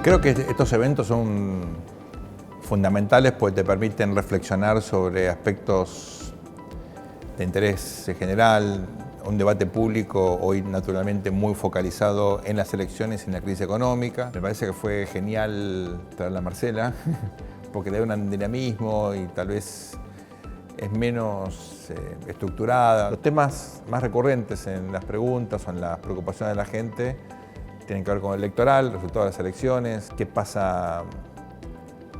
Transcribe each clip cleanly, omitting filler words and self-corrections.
Creo que estos eventos son fundamentales porque te permiten reflexionar sobre aspectos de interés general, un debate público hoy naturalmente muy focalizado en las elecciones y en la crisis económica. Me parece que fue genial traerla a Marcela porque le da un dinamismo y tal vez es menos estructurada. Los temas más recurrentes en las preguntas o en las preocupaciones de la gente tienen que ver con el electoral, el resultado de las elecciones, qué pasa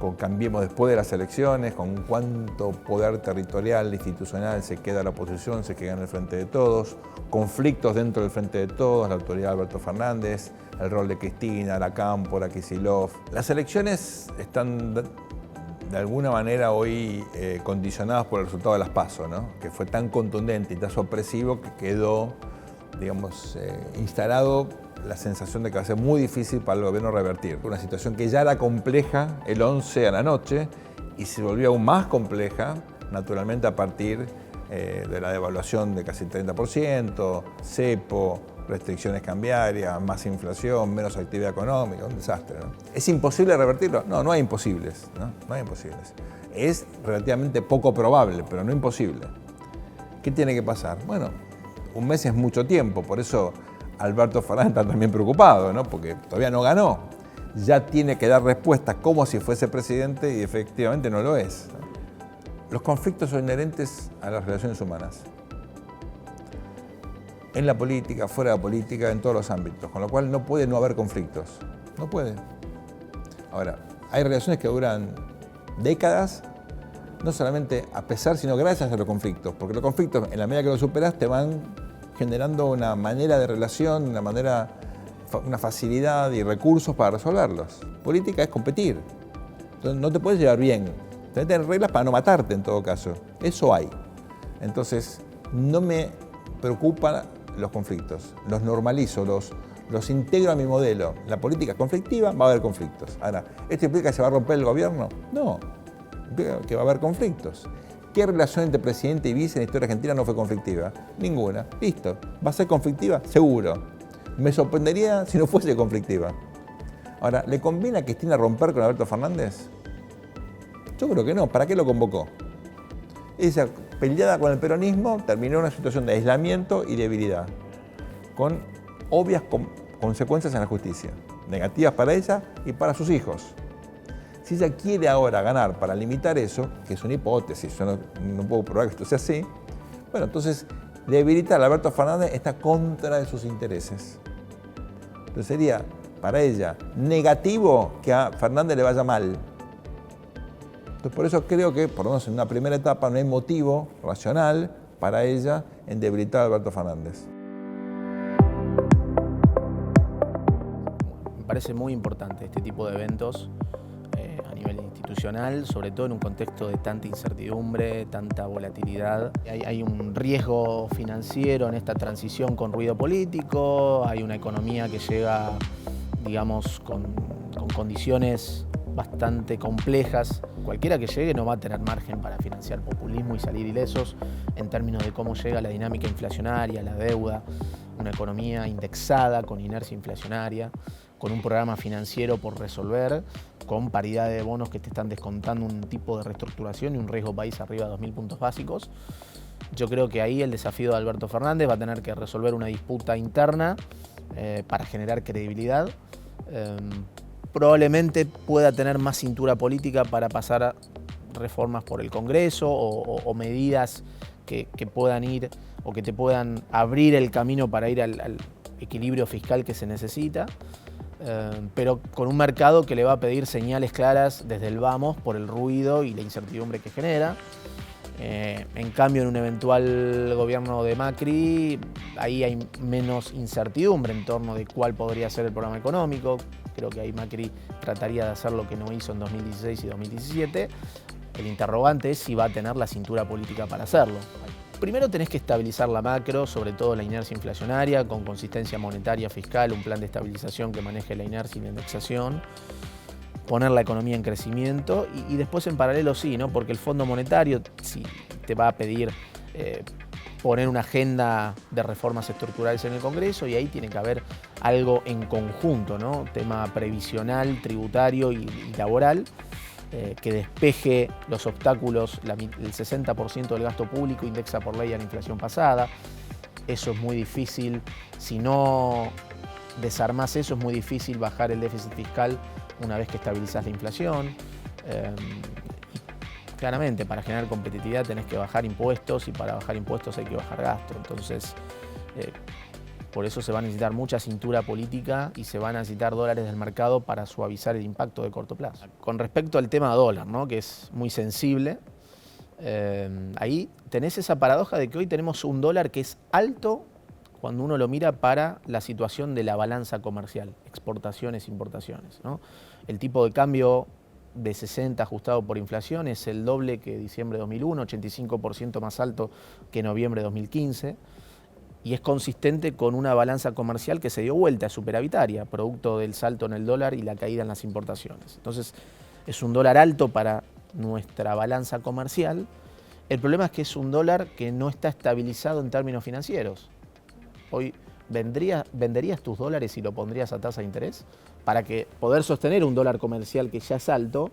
con Cambiemos después de las elecciones, con cuánto poder territorial, institucional se queda la oposición, se queda en el Frente de Todos, conflictos dentro del Frente de Todos, la autoridad de Alberto Fernández, el rol de Cristina, la Cámpora, Kicillof. Las elecciones están de alguna manera hoy condicionadas por el resultado de las PASO, ¿no? Que fue tan contundente y tan sorpresivo que quedó, digamos, instalado la sensación de que va a ser muy difícil para el gobierno revertir. Una situación que ya era compleja el 11 a la noche y se volvió aún más compleja, naturalmente a partir de la devaluación de casi el 30%, cepo, restricciones cambiarias, más inflación, menos actividad económica, un desastre, ¿no? ¿Es imposible revertirlo? No, no hay imposibles, ¿no? No hay imposibles. Es relativamente poco probable, pero no imposible. ¿Qué tiene que pasar? Bueno, un mes es mucho tiempo, por eso Alberto Fernández está también preocupado, ¿no? Porque todavía no ganó. Ya tiene que dar respuestas como si fuese presidente y efectivamente no lo es. Los conflictos son inherentes a las relaciones humanas. En la política, fuera de la política, en todos los ámbitos. Con lo cual no puede no haber conflictos. No puede. Ahora, hay relaciones que duran décadas, no solamente a pesar, sino gracias a los conflictos. Porque los conflictos, en la medida que los superas, te van generando una manera de relación, una facilidad y recursos para resolverlos. Política es competir. Entonces no te puedes llevar bien. Tienes que tener reglas para no matarte en todo caso. Eso hay. Entonces no me preocupan los conflictos. Los normalizo, los integro a mi modelo. La política es conflictiva, va a haber conflictos. Ahora, ¿esto implica que se va a romper el gobierno? No. Implica que va a haber conflictos. ¿Qué relación entre presidente y vice en la historia argentina no fue conflictiva? Ninguna. Listo. ¿Va a ser conflictiva? Seguro. Me sorprendería si no fuese conflictiva. Ahora, ¿le conviene a Cristina romper con Alberto Fernández? Yo creo que no. ¿Para qué lo convocó? Esa peleada con el peronismo terminó en una situación de aislamiento y debilidad, con obvias consecuencias en la justicia, negativas para ella y para sus hijos. Si ella quiere ahora ganar para limitar eso, que es una hipótesis, yo no puedo probar que esto sea así, bueno, entonces debilitar a Alberto Fernández está contra de sus intereses. Entonces sería para ella negativo que a Fernández le vaya mal. Entonces por eso creo que, por lo menos en una primera etapa, no hay motivo racional para ella en debilitar a Alberto Fernández. Me parece muy importante este tipo de eventos a nivel institucional, sobre todo en un contexto de tanta incertidumbre, tanta volatilidad. Hay un riesgo financiero en esta transición con ruido político, hay una economía que llega, digamos, con condiciones bastante complejas. Cualquiera que llegue no va a tener margen para financiar populismo y salir ilesos en términos de cómo llega la dinámica inflacionaria, la deuda, una economía indexada con inercia inflacionaria, con un programa financiero por resolver, con paridad de bonos que te están descontando un tipo de reestructuración y un riesgo país arriba de 2.000 puntos básicos. Yo creo que ahí el desafío de Alberto Fernández va a tener que resolver una disputa interna para generar credibilidad. Probablemente pueda tener más cintura política para pasar a reformas por el Congreso o medidas que puedan ir o que te puedan abrir el camino para ir al equilibrio fiscal que se necesita. Pero con un mercado que le va a pedir señales claras desde el vamos por el ruido y la incertidumbre que genera. En cambio, en un eventual gobierno de Macri, ahí hay menos incertidumbre en torno de cuál podría ser el programa económico. Creo que ahí Macri trataría de hacer lo que no hizo en 2016 y 2017. El interrogante es si va a tener la cintura política para hacerlo. Primero tenés que estabilizar la macro, sobre todo la inercia inflacionaria, con consistencia monetaria, fiscal, un plan de estabilización que maneje la inercia y la indexación, poner la economía en crecimiento y después en paralelo sí, ¿no? Porque el Fondo Monetario sí te va a pedir poner una agenda de reformas estructurales en el Congreso y ahí tiene que haber algo en conjunto, ¿no? Tema previsional, tributario y laboral, que despeje los obstáculos. El 60% del gasto público indexa por ley a la inflación pasada. Eso es muy difícil. Si no desarmás eso, es muy difícil bajar el déficit fiscal una vez que estabilizás la inflación. Claramente, para generar competitividad tenés que bajar impuestos y para bajar impuestos hay que bajar gasto. Entonces, por eso se va a necesitar mucha cintura política y se van a necesitar dólares del mercado para suavizar el impacto de corto plazo. Con respecto al tema dólar, ¿no? Que es muy sensible, ahí tenés esa paradoja de que hoy tenemos un dólar que es alto cuando uno lo mira para la situación de la balanza comercial, exportaciones, importaciones, ¿no? El tipo de cambio de 60 ajustado por inflación es el doble que diciembre de 2001, 85% más alto que noviembre de 2015, y es consistente con una balanza comercial que se dio vuelta, superavitaria, producto del salto en el dólar y la caída en las importaciones. Entonces, es un dólar alto para nuestra balanza comercial. El problema es que es un dólar que no está estabilizado en términos financieros. Hoy, ¿venderías tus dólares y lo pondrías a tasa de interés? Para poder sostener un dólar comercial que ya es alto,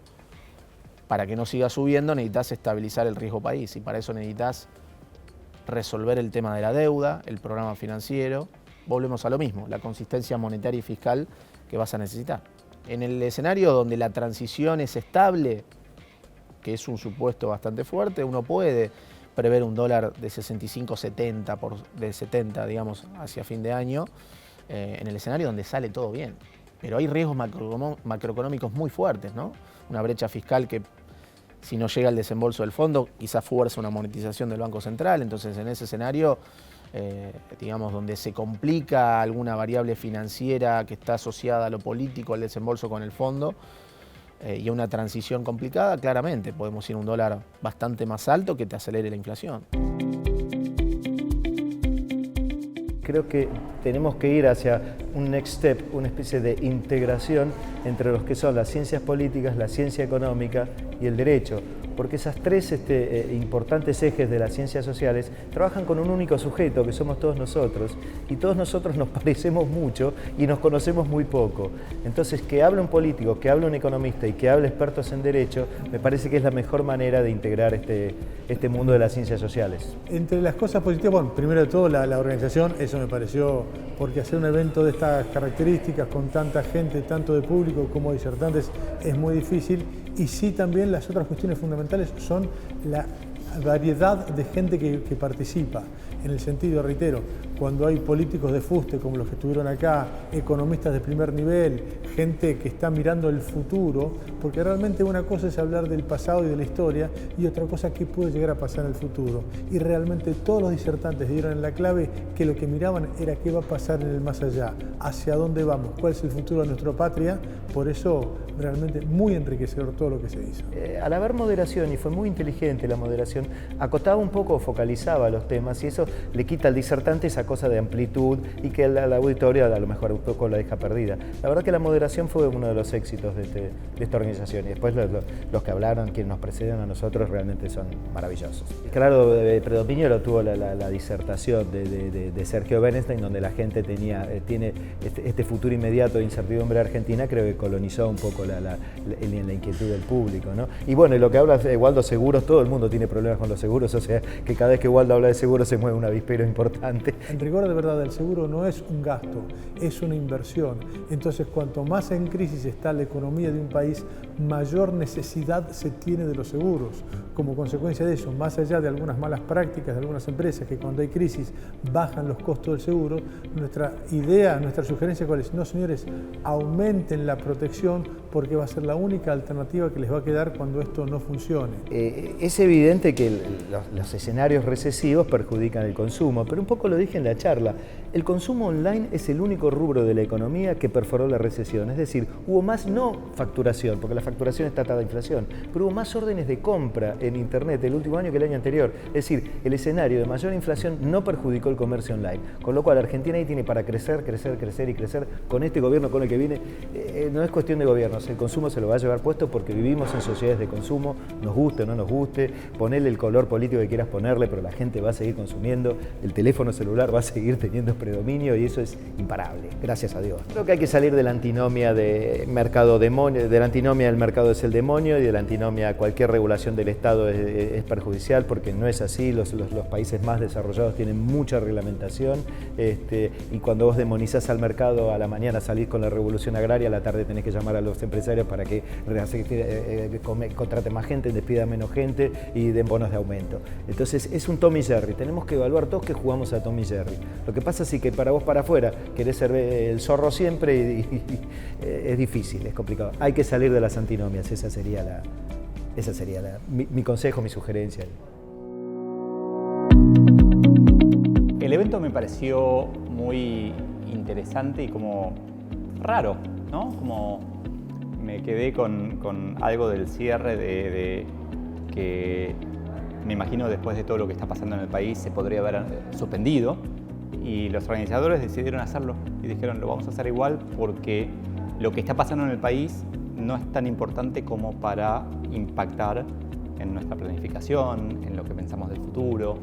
para que no siga subiendo, necesitas estabilizar el riesgo país y para eso necesitas resolver el tema de la deuda, el programa financiero. Volvemos a lo mismo, la consistencia monetaria y fiscal que vas a necesitar. En el escenario donde la transición es estable, que es un supuesto bastante fuerte, uno puede prever un dólar de 65, 70, de 70, digamos, hacia fin de año, en el escenario donde sale todo bien. Pero hay riesgos macroeconómicos muy fuertes, ¿no? Una brecha fiscal que, si no llega al desembolso del fondo, quizás fuerza una monetización del Banco Central. Entonces, en ese escenario, digamos, donde se complica alguna variable financiera que está asociada a lo político, al desembolso con el fondo, y a una transición complicada, claramente podemos ir a un dólar bastante más alto que te acelere la inflación. Creo que tenemos que ir hacia un next step, una especie de integración entre los que son las ciencias políticas, la ciencia económica y el derecho, porque esas tres importantes ejes de las ciencias sociales trabajan con un único sujeto, que somos todos nosotros, y todos nosotros nos parecemos mucho y nos conocemos muy poco. Entonces, que hable un político, que hable un economista y que hable expertos en derecho, me parece que es la mejor manera de integrar este mundo de las ciencias sociales. Entre las cosas positivas, bueno, primero de todo la organización, eso me pareció, porque hacer un evento de estas características con tanta gente, tanto de público como disertantes, es muy difícil. Y sí, también las otras cuestiones fundamentales son la variedad de gente que participa, en el sentido, reitero, cuando hay políticos de fuste como los que estuvieron acá, economistas de primer nivel, gente que está mirando el futuro, porque realmente una cosa es hablar del pasado y de la historia y otra cosa qué puede llegar a pasar en el futuro. Y realmente todos los disertantes dieron en la clave que lo que miraban era qué va a pasar en el más allá, hacia dónde vamos, cuál es el futuro de nuestra patria. Por eso realmente muy enriquecedor todo lo que se hizo. Al haber moderación, y fue muy inteligente la moderación, acotaba un poco, focalizaba los temas y eso le quita al disertante esa cosa de amplitud y que la auditoria a lo mejor un poco la deja perdida. La verdad que la moderación fue uno de los éxitos de esta organización y después los que hablaron, quienes nos preceden a nosotros, realmente son maravillosos. Claro, predominio tuvo la disertación de Sergio Bernstein, donde la gente tiene este futuro inmediato de incertidumbre argentina, creo que colonizó un poco la inquietud del público, ¿no? Y bueno, y lo que habla Waldo, seguros, todo el mundo tiene problemas con los seguros, o sea, que cada vez que Waldo habla de seguros se mueve un avispero importante. En rigor, de verdad, el seguro no es un gasto, es una inversión. Entonces, cuanto más en crisis está la economía de un país, mayor necesidad se tiene de los seguros. Como consecuencia de eso, más allá de algunas malas prácticas de algunas empresas que cuando hay crisis bajan los costos del seguro, nuestra idea, nuestra sugerencia cuál es: no, señores, aumenten la protección porque va a ser la única alternativa que les va a quedar cuando esto no funcione. Es evidente que los escenarios recesivos perjudican el consumo, pero un poco lo dije en la charla, el consumo online es el único rubro de la economía que perforó la recesión, es decir, hubo más no facturación, porque la facturación está atada a inflación, pero hubo más órdenes de compra en Internet el último año que el año anterior, es decir, el escenario de mayor inflación no perjudicó el comercio online, con lo cual Argentina ahí tiene para crecer y crecer con este gobierno, con el que viene. No es cuestión de gobiernos, el consumo se lo va a llevar puesto porque vivimos en sociedades de consumo, nos guste o no nos guste, ponerle el color político que quieras ponerle, pero la gente va a seguir consumiendo, el teléfono celular va a seguir teniendo predominio y eso es imparable, gracias a Dios. Creo que hay que salir de la antinomia de mercado demonio, de la antinomia del mercado es el demonio y de la antinomia cualquier regulación del Estado es perjudicial, porque no es así. Los países más desarrollados tienen mucha reglamentación, y cuando vos demonizás al mercado, a la mañana salís con la revolución agraria, a la tarde tenés que llamar a los empresarios para que contraten más gente, despidan menos gente y den bonos de aumento. Entonces es un Tom y Jerry, tenemos que evaluar todos que jugamos a Tom y Jerry. Lo que pasa es que para vos para afuera querés ser el zorro siempre y es difícil, es complicado. Hay que salir de las antinomias, esa sería mi consejo, mi sugerencia. El evento me pareció muy interesante y como raro, ¿no? Como me quedé con algo del cierre de que me imagino después de todo lo que está pasando en el país se podría haber suspendido, y los organizadores decidieron hacerlo y dijeron lo vamos a hacer igual porque lo que está pasando en el país no es tan importante como para impactar en nuestra planificación, en lo que pensamos del futuro.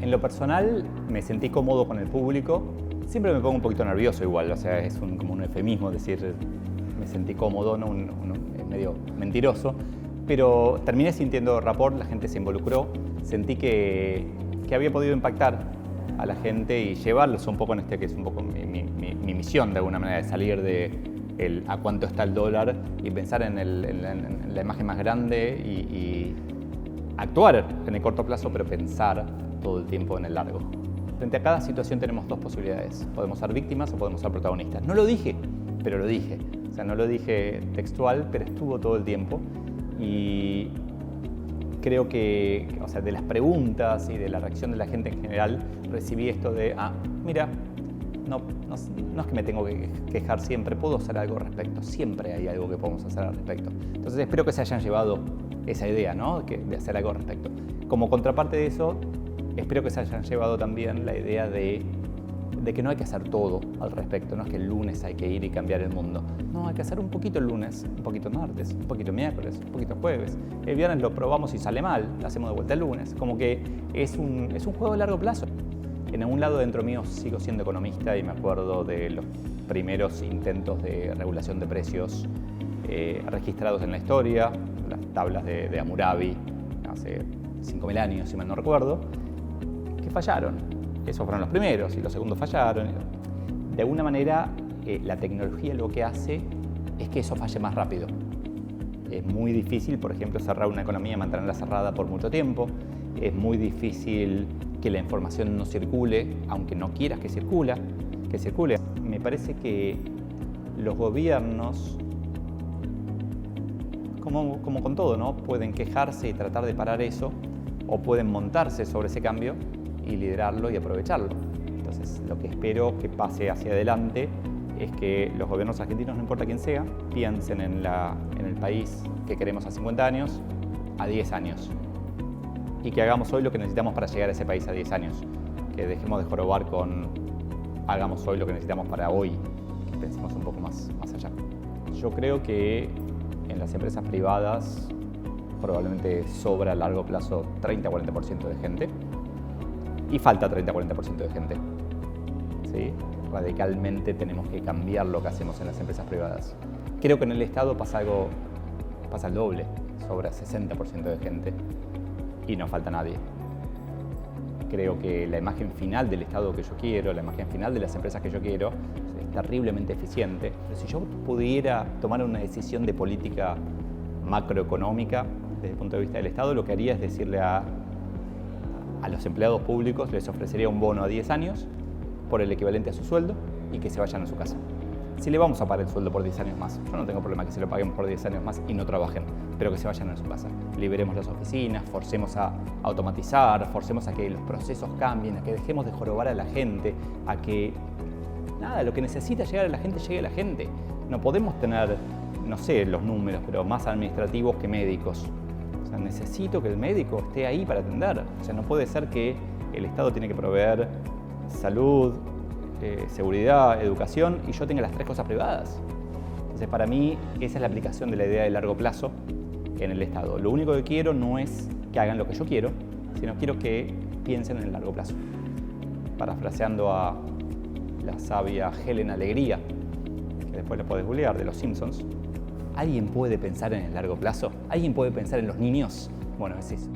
En lo personal me sentí cómodo con el público, siempre me pongo un poquito nervioso igual, o sea, es como un eufemismo decir me sentí cómodo, no medio mentiroso, pero terminé sintiendo rapport, la gente se involucró, sentí que había podido impactar a la gente y llevarlos un poco en que es un poco mi misión de alguna manera, de salir de a cuánto está el dólar y pensar en la imagen más grande y actuar en el corto plazo, pero pensar todo el tiempo en el largo. Frente a cada situación tenemos dos posibilidades, podemos ser víctimas o podemos ser protagonistas. No lo dije, pero lo dije. O sea, no lo dije textual, pero estuvo todo el tiempo. Y creo que, o sea, de las preguntas y de la reacción de la gente en general, recibí esto de, mira, no es que me tengo que quejar siempre, puedo hacer algo al respecto, siempre hay algo que podemos hacer al respecto. Entonces espero que se hayan llevado esa idea, ¿no? De hacer algo al respecto. Como contraparte de eso, espero que se hayan llevado también la idea de que no hay que hacer todo al respecto, no es que el lunes hay que ir y cambiar el mundo. No, hay que hacer un poquito el lunes, un poquito el martes, un poquito el miércoles, un poquito el jueves. El viernes lo probamos y sale mal, lo hacemos de vuelta el lunes. Como que es un juego de largo plazo. En algún lado dentro mío sigo siendo economista y me acuerdo de los primeros intentos de regulación de precios registrados en la historia, las tablas de Hammurabi hace 5.000 años, si mal no recuerdo, que fallaron. Esos fueron los primeros y los segundos fallaron. De alguna manera, la tecnología lo que hace es que eso falle más rápido. Es muy difícil, por ejemplo, cerrar una economía y mantenerla cerrada por mucho tiempo. Es muy difícil que la información no circule, aunque no quieras que circule. Me parece que los gobiernos, como con todo, ¿no? Pueden quejarse y tratar de parar eso, o pueden montarse sobre ese cambio y liderarlo y aprovecharlo. Entonces, lo que espero que pase hacia adelante es que los gobiernos argentinos, no importa quién sea, piensen en el país que queremos a 50 años, a 10 años. Y que hagamos hoy lo que necesitamos para llegar a ese país a 10 años. Que dejemos de jorobar con hagamos hoy lo que necesitamos para hoy. Que pensemos un poco más allá. Yo creo que en las empresas privadas probablemente sobra a largo plazo 30-40% de gente. Y falta 30-40% de gente. ¿Sí? Radicalmente tenemos que cambiar lo que hacemos en las empresas privadas. Creo que en el Estado pasa el doble, sobra 60% de gente y no falta nadie. Creo que la imagen final del Estado que yo quiero, la imagen final de las empresas que yo quiero, es terriblemente eficiente. Pero si yo pudiera tomar una decisión de política macroeconómica desde el punto de vista del Estado, lo que haría es decirle a los empleados públicos, les ofrecería un bono a 10 años por el equivalente a su sueldo y que se vayan a su casa. Si le vamos a pagar el sueldo por 10 años más, yo no tengo problema que se lo paguen por 10 años más y no trabajen, pero que se vayan a su casa. Liberemos las oficinas, forcemos a automatizar, forcemos a que los procesos cambien, a que dejemos de jorobar a la gente, a que lo que necesita llegar a la gente, llegue a la gente. No podemos tener, no sé los números, pero más administrativos que médicos. O sea, necesito que el médico esté ahí para atender. O sea, no puede ser que el Estado tiene que proveer salud, seguridad, educación y yo tenga las tres cosas privadas. Entonces, para mí, esa es la aplicación de la idea de largo plazo en el Estado. Lo único que quiero no es que que hagan lo que yo quiero, sino quiero que piensen en el largo plazo. Parafraseando a la sabia Helen Alegría, que después la podés googlear, de Los Simpsons, ¿alguien puede pensar en el largo plazo? ¿Alguien puede pensar en los niños? Bueno, es eso.